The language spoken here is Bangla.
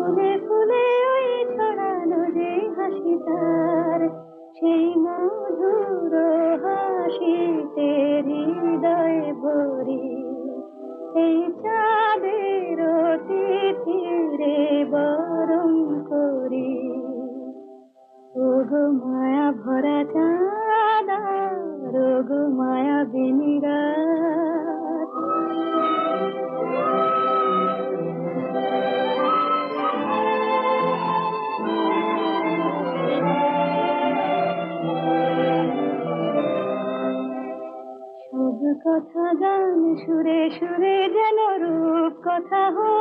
ফুলে ফুলে ওই ছড়ানো যে হাসি তার, সেই মধুর হাসিতে হৃদয় ভরি। এই চাঁদের তিথিরে বরণ করি। ওগো মায়া ভরা চাঁদ, ওগো মায়া বিনি রাত। সব কথা গান সুরে সুরে যেন রূপ কথা হয়ে